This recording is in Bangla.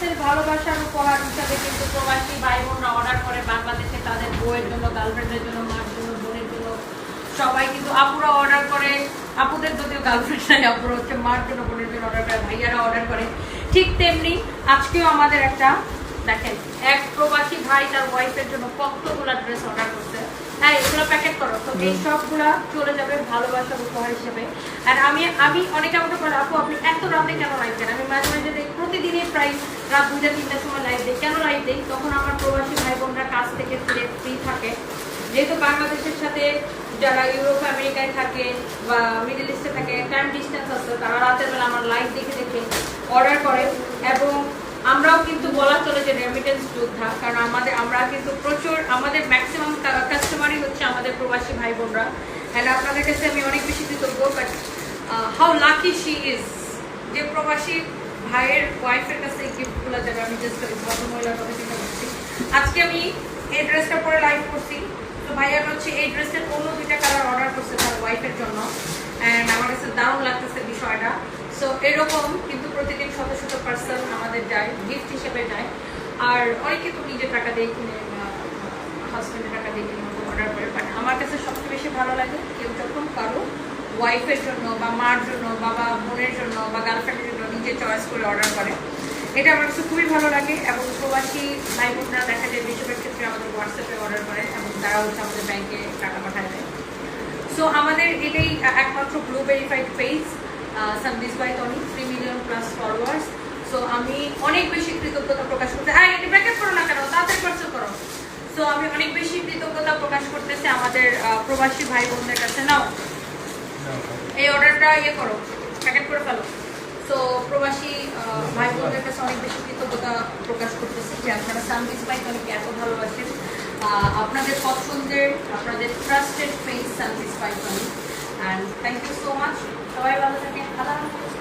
পার্সেল ভালোবাসার উপহার হিসাবে কিন্তু প্রবাসী ভাই বোনরা অর্ডার করে বাংলাদেশে তাদের বউয়ের জন্য, গার্লফ্রেন্ডের জন্য, মার জন্য, বোনের জন্য, সবাই কিন্তু আপুরা অর্ডার করে। আপুদের যদিও গার্লফ্রেন্ড নাই, আপুরা হচ্ছে মার জন্য, বোনের জন্য অর্ডার করে, ভাইয়ারা অর্ডার করে। ঠিক তেমনি আজকেও আমাদের একটা দেখেন, এক প্রবাসী ভাই তার ওয়াইফের জন্য কতগুলা ড্রেস অর্ডার করছে। হ্যাঁ, এগুলো প্যাকেট করো, তো এই সবগুলা চলে যাবে ভালোবাসার উপহার হিসেবে। আর আমি অনেকে আমাকে বলে, আপু আপনি এত রাতে কেন লাইভ দেন? আমি মাঝে মাঝে দেখি প্রতিদিনই প্রায় রাত 2টা-3টার সময় লাইভ দিই। কেন লাইভ দিই? তখন আমার প্রবাসী ভাই বোনরা কাজ থেকে ফিরে ফ্রি থাকে, যেহেতু বাংলাদেশের সাথে যারা ইউরোপ আমেরিকায় থাকে বা মিডল ইস্টে থাকে, টাইম ডিস্টেন্স আছে, তারা রাতের বেলা আমার লাইভ দেখে দেখে অর্ডার করে। এবং আমরাও কিন্তু বলা চলে যে রেমিটেন্স যোদ্ধা, কারণ আমরা কিন্তু প্রচুর, আমাদের ম্যাক্সিমাম কাস্টমারই হচ্ছে আমাদের প্রবাসী ভাই বোনরা। অ্যান্ড আপনাদের কাছে আমি অনেক বেশি কৃতজ্ঞ, but how lucky she is যে প্রবাসী ভাইয়ের ওয়াইফের কাছে এই গিফটগুলো যাবে। আমি জাস্ট ভদ্রমহিলার কথা চিন্তা করছি। আজকে আমি এই ড্রেসটা পরে লাইভ করছি, তো ভাইয়া হচ্ছে এই ড্রেসের অন্য 2টা কালার অর্ডার করছে তার ওয়াইফের জন্য। অ্যান্ড আমার কাছে দারুণ লাগতেছে বিষয়টা। সো এরকম কিন্তু প্রতিদিন শত শত পার্সেল আমাদের যায়, গিফট হিসেবে যায়। আর অনেকে তো নিজের টাকা দিয়ে কিনে, হাজব্যান্ডের টাকা দিয়ে কিনে অর্ডার করে। বাট আমার কাছে সবচেয়ে বেশি ভালো লাগে কেউ যখন কারো ওয়াইফের জন্য বা মার জন্য, বাবা বোনের জন্য বা গার্লফ্রেন্ডের জন্য নিজে চয়েস করে অর্ডার করে। এটা আমার কাছে খুবই ভালো লাগে। এবং প্রবাসী ভাই বোনরা দেখা যায় বেশিরভাগ ক্ষেত্রে আমাদের হোয়াটসঅ্যাপে অর্ডার করে এবং তারা হচ্ছে আমাদের ব্যাংকে টাকা পাঠায় দেয়। সো আমাদের এটাই একমাত্র blue verified page, Sunbiz by Tony, 3 million plus followers. So আমি অনেক বেশি কৃতজ্ঞতা প্রকাশ করতে, হ্যাঁ এটা ব্যাকআপ করো না কেন, তাড়াতাড়ি পার্সেল করো। সো আমি অনেক বেশি কৃতজ্ঞতা প্রকাশ করতেছি আমাদের প্রবাসী ভাই বোনদের কাছে। নাও এই অর্ডারটা ইয়ে করো, প্যাকেট করে ফেলো। তো প্রবাসী ভাই বোনদের কাছে অনেক বেশি কৃতজ্ঞতা প্রকাশ করতেছি যে আপনারা সানবিজ বাই টনিকে এত ভালোবাসেন। আপনাদের পছন্দের, আপনাদের trusted page Sunbiz by Tony. And thank you so much. সবাই ভালো থাকেন। আল্লাহ হাফেজ।